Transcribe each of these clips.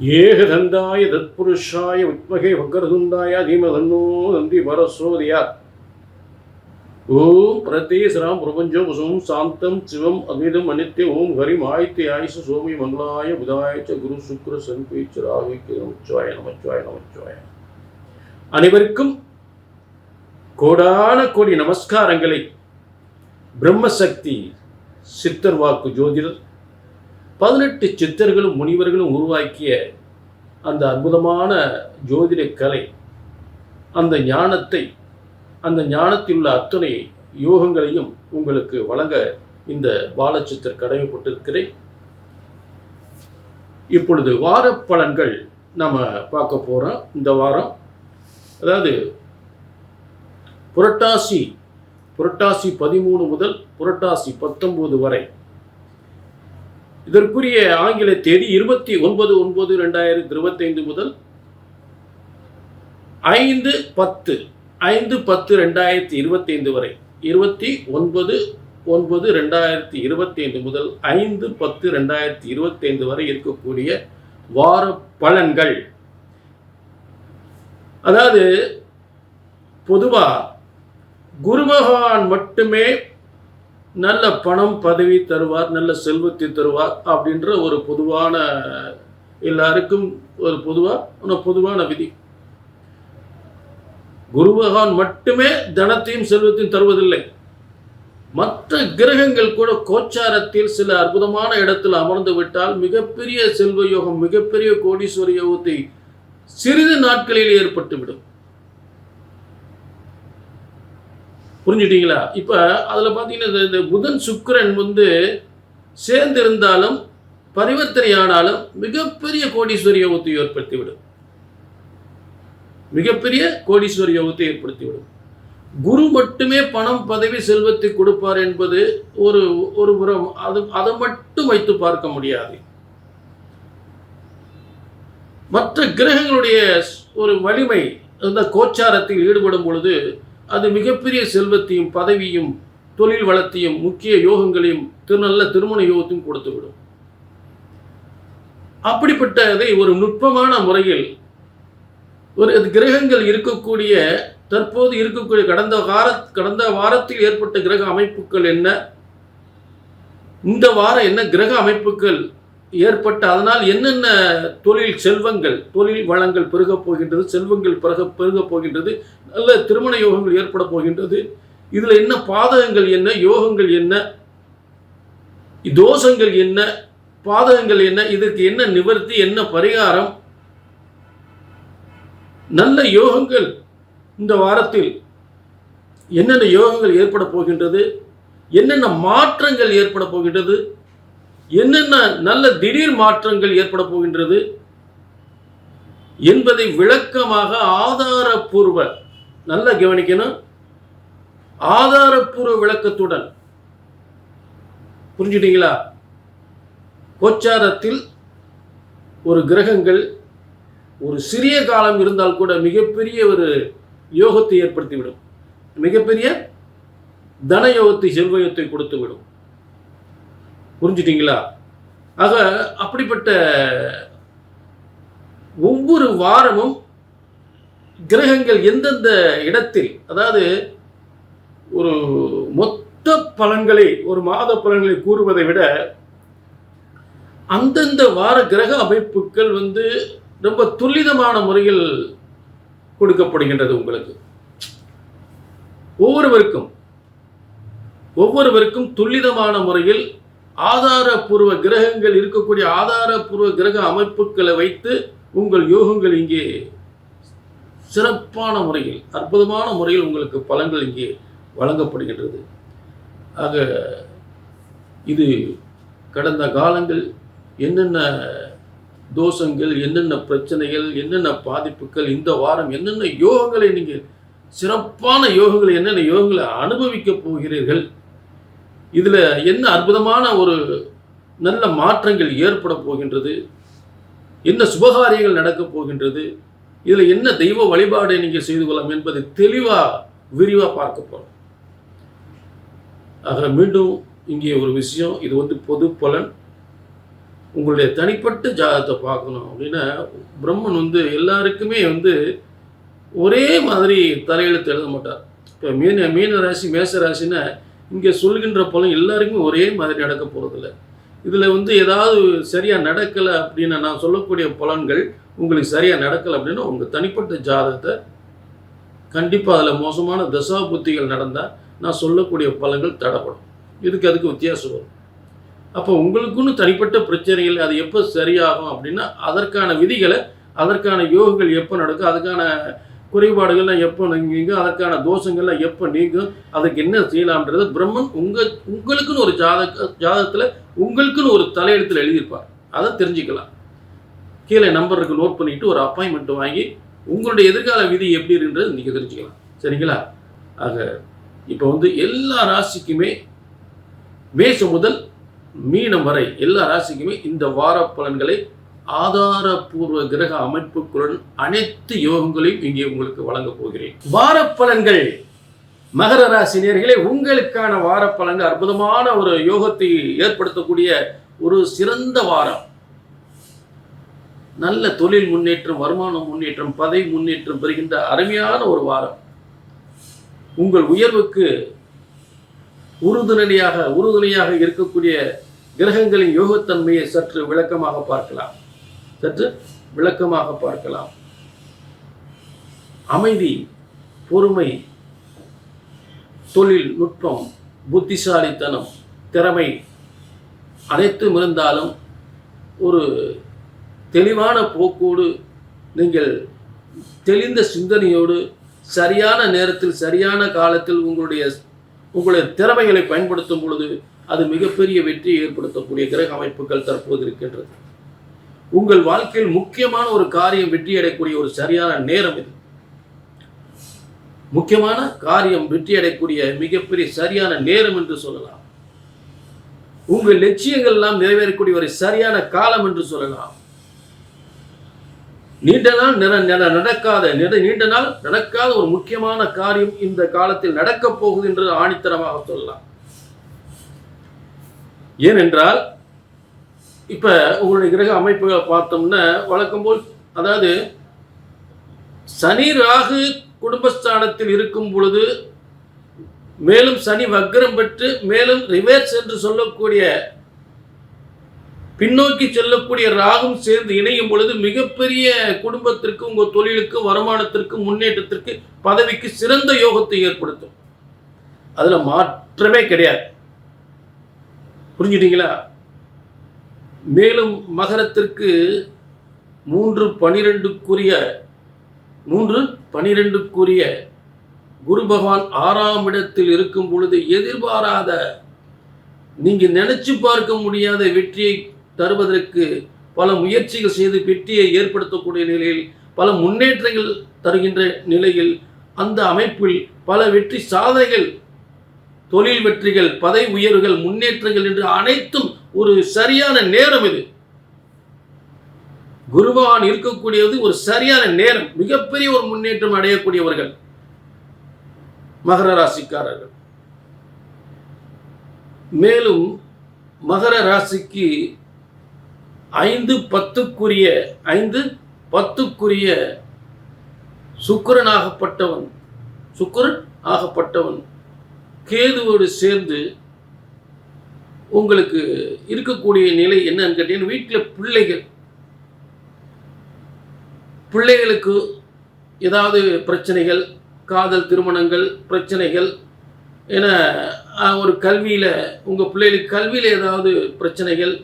ஏகதந்தாய தத்புருஷாய வித்மகே வக்ரதுண்டாய தீமதன்னோ தந்தி பரஸ்ரோதியாத். ஓம் பிரதேசராம் பிரபஞ்சோ குசும் சாந்தம் சிவம் அமிதம் அனித்ய ஓம் ஹரிம் ஆயித்ய ஆயுஷ சோமி மங்களாய புதாயச்ச குரு சுக்ர சன்பீச்ச ராகிக்கு நமச்சிவாய நமச்சிவாய நமச்சிவாய. அனைவருக்கும் கோடான கோடி நமஸ்காரங்களை. பிரம்மசக்தி சித்தர் வாக்கு ஜோதிடர் 18 சித்தர்களும் முனிவர்களும் உருவாக்கிய அந்த அற்புதமான ஜோதிட கலை, அந்த ஞானத்தை, அந்த ஞானத்தில் உள்ள அத்தனை யோகங்களையும் உங்களுக்கு வழங்க இந்த பாலச்சித்தர் கடமைப்பட்டிருக்கிறேன். இப்பொழுது வார பலன்கள் நம்ம பார்க்க போகிறோம். இந்த வாரம் அதாவது புரட்டாசி 13 முதல் புரட்டாசி 19 வரை. இதற்குரிய ஆங்கில தேதி 29/9/2025 முதல் 5/10/2025 வரை. 29/9/2025 முதல் 5/10/2025 வரை இருக்கக்கூடிய வார பலன்கள். அதாவது பொதுவா குரு பகவான் மட்டுமே நல்ல பணம் பதவி தருவார், நல்ல செல்வத்தை தருவார் அப்படின்ற ஒரு பொதுவான, எல்லாருக்கும் ஒரு பொதுவான விதி. குரு பகவான் மட்டுமே தனத்தையும் செல்வத்தையும் தருவதில்லை. மற்ற கிரகங்கள் கூட கோச்சாரத்தில் சில அற்புதமான இடத்தில் அமர்ந்து விட்டால் மிகப்பெரிய செல்வ யோகம், மிகப்பெரிய கோடீஸ்வர யோகத்தை சிறிது நாட்களில் ஏற்பட்டுவிடும். புரிஞ்சுட்டீங்களா? இப்போ அதில் பார்த்தீங்கன்னா இந்த புதன் சுக்கிரன் சேர்ந்திருந்தாலும் பரிவர்த்தனை ஆனாலும் மிகப்பெரிய கோடீஸ்வர யோகத்தை ஏற்படுத்திவிடும். மிகப்பெரிய கோடீஸ்வர யோகத்தை ஏற்படுத்திவிடும். குரு மட்டுமே பணம் பதவி செல்வத்தை கொடுப்பார் என்பது ஒரு புறம். அதை மட்டும் வைத்து பார்க்க முடியாது. மற்ற கிரகங்களுடைய ஒரு வலிமை அந்த கோச்சாரத்தில் ஈடுபடும் பொழுது அது மிகப்பெரிய செல்வத்தையும் பதவியும் தொழில் வளத்தையும் முக்கிய யோகங்களையும் நல்ல திருமண யோகத்தையும் கொடுத்துவிடும். அப்படிப்பட்டதை ஒரு நுட்பமான முறையில் ஒரு கிரகங்கள் இருக்கக்கூடிய, தற்போது இருக்கக்கூடிய கடந்த வாரத்தில் ஏற்பட்ட கிரக அமைப்புகள் என்ன, இந்த வாரம் என்ன கிரக அமைப்புகள் ஏற்பட்ட, அதனால் என்னென்ன தொழில் செல்வங்கள், தொழில் வளங்கள் பெருகப் போகின்றது, செல்வங்கள் பெருகப் போகின்றது, நல்ல திருமண யோகங்கள் ஏற்பட போகின்றது, இதில் என்ன பாதகங்கள் என்ன, யோகங்கள் என்ன, தோஷங்கள் என்ன, பாதகங்கள் என்ன, இதற்கு என்ன நிவர்த்தி, என்ன பரிகாரம், நல்ல யோகங்கள் இந்த வாரத்தில் என்னென்ன யோகங்கள் ஏற்பட போகின்றது, என்னென்ன மாற்றங்கள் ஏற்பட போகின்றது, என்னென்ன நல்ல திடீர் மாற்றங்கள் ஏற்பட போகின்றது என்பதை விளக்கமாக ஆதாரப்பூர்வ, நல்லா கவனிக்கணும், ஆதாரப்பூர்வ விளக்கத்துடன். புரிஞ்சுட்டீங்களா? கோச்சாரத்தில் ஒரு கிரகங்கள் ஒரு சிறிய காலம் இருந்தால் கூட மிகப்பெரிய ஒரு யோகத்தை ஏற்படுத்திவிடும். மிகப்பெரிய தன யோகத்தை, செல்வயோகத்தை கொடுத்துவிடும். புரிஞ்சுட்டீங்களா? ஆக அப்படிப்பட்ட ஒவ்வொரு வாரமும் கிரகங்கள் எந்தெந்த இடத்தில், அதாவது ஒரு மொத்த பலன்களை, ஒரு மாத பலன்களை கூறுவதை விட அந்தந்த வார கிரக அமைப்புகள் ரொம்ப துல்லிதமான முறையில் கொடுக்கப்படுகின்றது உங்களுக்கு. ஒவ்வொருவருக்கும் துல்லிதமான முறையில் ஆதாரப்பூர்வ கிரகங்கள் இருக்கக்கூடிய ஆதாரப்பூர்வ கிரக அமைப்புகளை வைத்து உங்கள் யோகங்கள் இங்கே சிறப்பான முறையில், அற்புதமான முறையில் உங்களுக்கு பலன்கள் இங்கே வழங்கப்படுகின்றது. ஆக இது கடந்த காலங்கள் என்னென்ன தோஷங்கள், என்னென்ன பிரச்சனைகள், என்னென்ன பாதிப்புகள், இந்த வாரம் என்னென்ன யோகங்களை நீங்கள் சிறப்பான யோகங்களை, என்னென்ன யோகங்களை அனுபவிக்க போகிறீர்கள், இதில் என்ன அற்புதமான ஒரு நல்ல மாற்றங்கள் ஏற்பட போகின்றது, என்ன சுபகாரியங்கள் நடக்கப் போகின்றது, இதில் என்ன தெய்வ வழிபாடை நீங்கள் செய்து கொள்ளலாம் என்பதை விரிவாக பார்க்க போகிறோம். ஆக மீண்டும் இங்கே ஒரு விஷயம், இது பொது பலன். உங்களுடைய தனிப்பட்ட ஜாதகத்தை பார்க்கணும் அப்படின்னா பிரம்மன் வந்து எல்லாருக்குமே வந்து ஒரே மாதிரி தலையெழுத்து எழுத மாட்டார். இப்போ மீன ராசி மேச ராசின்னா இங்கே சொல்கின்ற பலன் எல்லாருக்குமே ஒரே மாதிரி நடக்க போகிறதில்ல. இதில் வந்து ஏதாவது சரியாக நடக்கலை அப்படின்னு நான் சொல்லக்கூடிய பலன்கள் உங்களுக்கு சரியாக நடக்கலை அப்படின்னா உங்கள் தனிப்பட்ட ஜாதகத்தை கண்டிப்பாக அதில் மோசமான தசா புத்திகள் நடந்தால் நான் சொல்லக்கூடிய பலன்கள் தடைப்படும். அதுக்கு வித்தியாசம் வரும். அப்போ உங்களுக்குன்னு தனிப்பட்ட பிரச்சனைகள் அது எப்போ சரியாகும் அப்படின்னா அதற்கான விதிகளை, அதற்கான யோகங்கள் எப்போ நடக்கும், அதுக்கான குறைபாடுகள்லாம் எப்போ நீங்கும், அதற்கான தோஷங்கள்லாம் எப்போ நீங்கும், அதுக்கு என்ன செய்யலாம்ன்றது பிரம்மன் உங்களுக்குன்னு ஒரு ஜாதகத்தில் உங்களுக்குன்னு ஒரு தலையெழுத்தில் எழுதியிருப்பார். அதை தெரிஞ்சுக்கலாம். கீழே நம்பர் இருக்கு, நோட் பண்ணிவிட்டு ஒரு அப்பாயின்மெண்ட் வாங்கி உங்களுடைய எதிர்கால விதி எப்படி இருக்குன்றது நீங்கள் தெரிஞ்சுக்கலாம். சரிங்களா? ஆக இப்போ வந்து எல்லா ராசிக்குமே மேஷம் முதல் மீனம் வரை எல்லா ராசிக்குமே இந்த வார பலன்களை ஆதாரபூர்வ கிரக அமைப்புகளுடன் அனைத்து யோகங்களையும் இங்கே உங்களுக்கு வழங்கப் போகிறேன். வார பலன்கள் மகர ராசி நேயர்களே, உங்களுக்கான வார பலன்கள் அற்புதமான ஒரு யோகத்தை ஏற்படுத்தக்கூடிய ஒரு சிறந்த வாரம். நல்ல தொழில் முன்னேற்றம், வருமான முன்னேற்றம், பதவி முன்னேற்றம் பெறுகின்ற அருமையான ஒரு வாரம். உங்கள் உயர்வுக்கு உறுதுணையாக இருக்கக்கூடிய கிரகங்களின் யோகத்தன்மையை சற்று விளக்கமாக பார்க்கலாம். அமைதி, பொறுமை, தொழில் நுட்பம், புத்திசாலித்தனம், திறமை அனைத்தும் இருந்தாலும் ஒரு தெளிவான போக்கோடு நீங்கள் தெளிந்த சிந்தனையோடு சரியான நேரத்தில் சரியான காலத்தில் உங்களுடைய திறமைகளை பயன்படுத்தும் பொழுது அது மிகப்பெரிய வெற்றியை ஏற்படுத்தக்கூடிய கிரக அமைப்புகள் தற்போது இருக்கின்றது. உங்கள் வாழ்க்கையில் முக்கியமான ஒரு காரியம் வெற்றி அடையக்கூடிய ஒரு சரியான நேரம் இது. முக்கியமான காரியம் வெற்றி அடையக்கூடிய மிகப்பெரிய சரியான நேரம் என்று சொல்லலாம். உங்கள் லட்சியங்கள் எல்லாம் நிறைவேறக்கூடிய ஒரு சரியான காலம் என்று சொல்லலாம். நீண்ட நாள் நடக்காத ஒரு முக்கியமான காரியம் இந்த காலத்தில் நடக்கப் போகுது என்று ஆணித்தரமாக சொல்லலாம். ஏனென்றால் இப்ப உங்களுடைய கிரக அமைப்புகளை பார்த்தோம்னா வழக்கம் போல், அதாவது சனி ராகு குடும்பஸ்தானத்தில் இருக்கும் பொழுது, மேலும் சனி வக்ரம் பெற்று மேலும் ரிவர்ஸ் என்று சொல்லக்கூடிய பின்னோக்கி செல்லக்கூடிய ராகும் சேர்ந்து இணையும் பொழுது மிகப்பெரிய குடும்பத்திற்கு, உங்கள் தொழிலுக்கு, வருமானத்திற்கு, முன்னேற்றத்திற்கு, பதவிக்கு சிறந்த யோகத்தை ஏற்படுத்தும். அதுல மாற்றமே கிடையாது. புரிஞ்சுட்டீங்களா? மேலும் மகரத்திற்கு 3-12க்குரிய குரு பகவான் 6ஆம் இடத்தில் இருக்கும் பொழுது எதிர்பாராத, நீங்க நினைச்சு பார்க்க முடியாத வெற்றியை தருவதற்கு பல முயற்சிகள் செய்து வெற்றியை ஏற்படுத்தக்கூடிய நிலையில், பல முன்னேற்றங்கள் தருகின்ற நிலையில், அந்த அமைப்பில் பல வெற்றி சாதனைகள், தொழில் வெற்றிகள், பதவி உயர்வுகள், முன்னேற்றங்கள் என்று அனைத்தும் ஒரு சரியான நேரம் இது. குரு பகவான் இருக்கக்கூடியது ஒரு சரியான நேரம். மிகப்பெரிய ஒரு முன்னேற்றம் அடையக்கூடியவர்கள் மகர ராசிக்காரர்கள். மேலும் மகர ராசிக்கு 5-10க்குரிய சுக்கிரன் ஆகப்பட்டவன் கேதுவோடு சேர்ந்து உங்களுக்கு இருக்கக்கூடிய நிலை என்னன்னு கேட்டீங்கன்னா, வீட்டில் பிள்ளைகளுக்கு ஏதாவது பிரச்சனைகள், காதல் திருமணங்கள் பிரச்சனைகள், ஏன்னா ஒரு கல்வியில் உங்கள் பிள்ளைகளுக்கு கல்வியில் ஏதாவது பிரச்சனைகள்,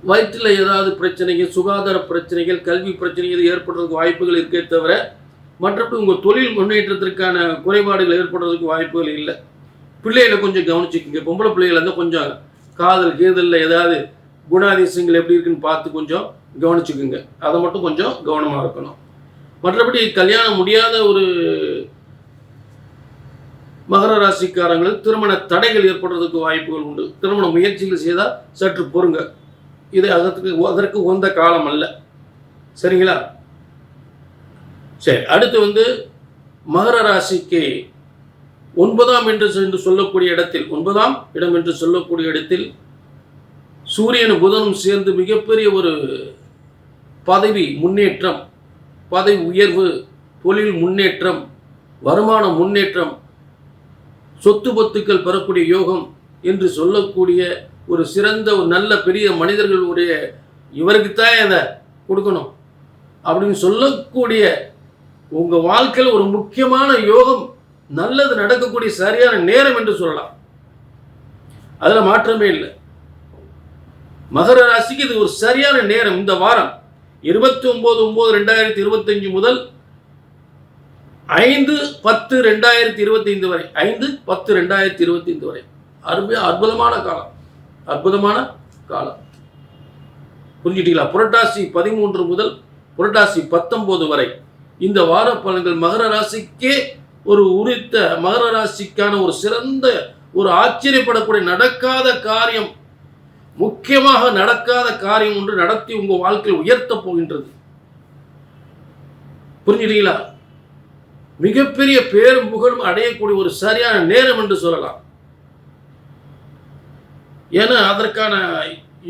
வயிற்றில் ஏதாவது பிரச்சனைகள், சுகாதார பிரச்சனைகள், கல்வி பிரச்சனைகள் ஏற்படுறதுக்கு வாய்ப்புகள் இருக்கே தவிர மற்றபடி உங்கள் தொழில் முன்னேற்றத்திற்கான குறைபாடுகள் ஏற்படுறதுக்கு வாய்ப்புகள் இல்லை. பிள்ளைகளை கொஞ்சம் கவனிச்சுக்கோங்க. பொம்பளை பிள்ளைகள் வந்து கொஞ்சம் காதல் கேதலில் ஏதாவது குணாதிசயங்கள் எப்படி இருக்குன்னு பார்த்து கொஞ்சம் கவனிச்சுக்குங்க. அதை மட்டும் கொஞ்சம் கவனமாக இருக்கணும். மற்றபடி கல்யாணம் முடியாத ஒரு மகர ராசிக்காரங்களுக்கு திருமண தடைகள் ஏற்படுறதுக்கு வாய்ப்புகள் உண்டு. திருமண முயற்சிகள் செய்தால் சற்று பொறுங்க. இது அதற்கு உகந்த காலம் அல்ல. சரிங்களா? சரி, அடுத்து வந்து மகர ராசிக்கு 9ஆம் என்று சொல்லக்கூடிய இடத்தில் 9ஆம் இடம் என்று சொல்லக்கூடிய இடத்தில் சூரியனும் புதனும் சேர்ந்து மிகப்பெரிய ஒரு பதவி முன்னேற்றம், பதவி உயர்வு, தொழில் முன்னேற்றம், வருமான முன்னேற்றம், சொத்து பத்துக்கள் பெறக்கூடிய யோகம் என்று சொல்லக்கூடிய ஒரு சிறந்த ஒரு நல்ல பெரிய மனிதர்களுடைய இவருக்குத்தான் அதை கொடுக்கணும் அப்படின்னு சொல்லக்கூடிய உங்கள் வாழ்க்கையில் ஒரு முக்கியமான யோகம், நல்லது நடக்கக்கூடிய சரியான நேரம் என்று சொல்லலாம். அதில் மாற்றமே இல்லை. மகர ராசிக்கு இது ஒரு சரியான நேரம். இந்த வாரம் 29/9/2025 முதல் 5/10/2025 வரை, 5/10/2025 வரை அற்புதமான காலம், அற்புதமான காலம். புரிஞ்சுட்டீங்களா? புரட்டாசி 13 முதல் புரட்டாசி 19 வரை இந்த வார பலன்கள் மகர ராசிக்கே ஒரு உரித்த, மகர ராசிக்கான ஒரு சிறந்த, ஒரு ஆச்சரியப்படக்கூடிய நடக்காத காரியம், முக்கியமாக நடக்காத காரியம் ஒன்று நடத்தி உங்கள் வாழ்க்கையில் உயர்த்த போகின்றது. புரிஞ்சுட்டீங்களா? மிகப்பெரிய பேரும் புகழும் அடையக்கூடிய ஒரு சரியான நேரம் என்று சொல்லலாம். ஏன்னா அதற்கான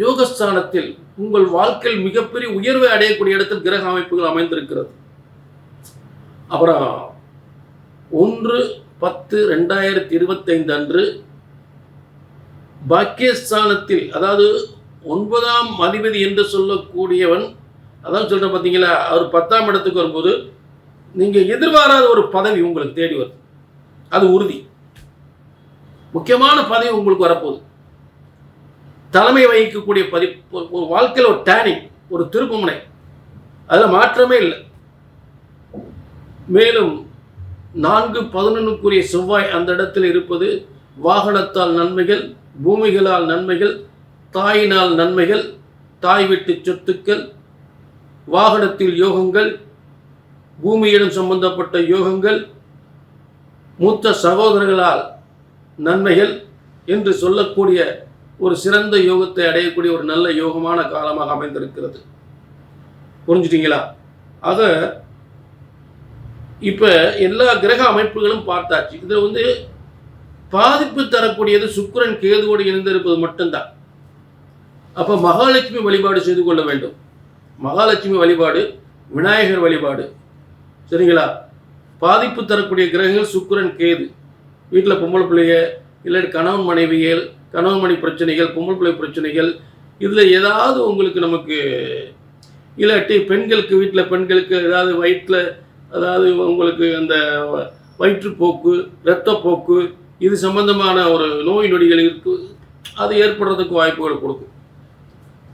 யோகஸ்தானத்தில் உங்கள் வாழ்க்கையில் மிகப்பெரிய உயர்வை அடையக்கூடிய இடத்தில் கிரக அமைப்புகள் அமைந்திருக்கிறது. அப்புறம் 1/10/2025 அன்று பாக்கியஸ்தானத்தில், அதாவது 9ஆம் அதிபதி என்று சொல்லக்கூடியவன், அதான் சொல்கிறேன் பார்த்தீங்களா, அவர் 10ஆம் இடத்துக்கு வரும்போது நீங்கள் எதிர்பாராத ஒரு பதவி உங்களுக்கு தேடி வருது. அது உறுதி. முக்கியமான பதவி உங்களுக்கு வரப்போகுது. தலைமை வகிக்கக்கூடிய ஒரு வாழ்க்கையில் ஒரு டேனிங், ஒரு திருப்புமுனை, அதில் மாற்றமே இல்லை. மேலும் 4/11 செவ்வாய் அந்த இடத்தில் இருப்பது வாகனத்தால் நன்மைகள், பூமிகளால் நன்மைகள், தாயினால் நன்மைகள், தாய் வீட்டு சொத்துக்கள், வாகனத்தில் யோகங்கள், பூமியிடம் சம்பந்தப்பட்ட யோகங்கள், மூத்த சகோதரர்களால் நன்மைகள் என்று சொல்லக்கூடிய ஒரு சிறந்த யோகத்தை அடையக்கூடிய ஒரு நல்ல யோகமான காலமாக அமைந்திருக்கிறது. புரிஞ்சுட்டீங்களா? ஆக இப்போ எல்லா கிரக அமைப்புகளும் பார்த்தாச்சு. இதில் பாதிப்பு தரக்கூடியது சுக்கிரன் கேதுவோடு இணைந்திருப்பது மட்டும்தான். அப்போ மகாலட்சுமி வழிபாடு செய்து கொள்ள வேண்டும். மகாலட்சுமி வழிபாடு, விநாயகர் வழிபாடு, சரிங்களா? பாதிப்பு தரக்கூடிய கிரகங்கள் சுக்கிரன் கேது. வீட்டில் பொம்பளை பிள்ளைங்க, இல்லை கணவன் மனைவிகள், கணவன் மனைவி பிரச்சனைகள், பொம்பளை பிள்ளை பிரச்சனைகள், இதில் ஏதாவது உங்களுக்கு நமக்கு, இல்லாட்டி பெண்களுக்கு, வீட்டில் பெண்களுக்கு ஏதாவது வயிற்றில், அதாவது உங்களுக்கு அந்த வயிற்றுப்போக்கு, இரத்தப்போக்கு, இது சம்பந்தமான ஒரு நோய் நொடிகள் இருக்குது, அது ஏற்படுறதுக்கு வாய்ப்புகள் கொடுக்கும்.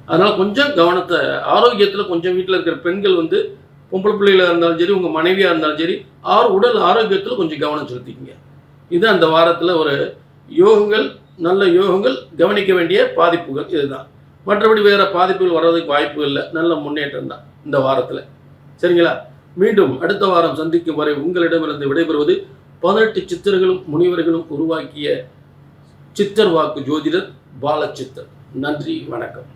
அதனால் கொஞ்சம் கவனத்தை, ஆரோக்கியத்தில் கொஞ்சம் வீட்டில் இருக்கிற பெண்கள் பொம்பளை பிள்ளைகளாக இருந்தாலும் சரி, உங்கள் மனைவியாக இருந்தாலும் சரி, உடல் ஆரோக்கியத்தில் கொஞ்சம் கவனம் செலுத்திக்கிங்க. இது அந்த வாரத்தில் ஒரு யோகங்கள், நல்ல யோகங்கள், கவனிக்க வேண்டிய பாதிப்புகள் இதுதான். மற்றபடி வேறு பாதிப்புகள் வர்றதுக்கு வாய்ப்பு இல்லை. நல்ல முன்னேற்றம் தான் இந்த வாரத்தில். சரிங்களா? மீண்டும் அடுத்த வாரம் சந்திக்கும் வரை உங்களிடமிருந்து விடைபெறுவது 18 சித்தர்களும் முனிவர்களும் உருவாக்கிய சித்தர் வாக்கு ஜோதிடர் பாலச்சித்தர். நன்றி, வணக்கம்.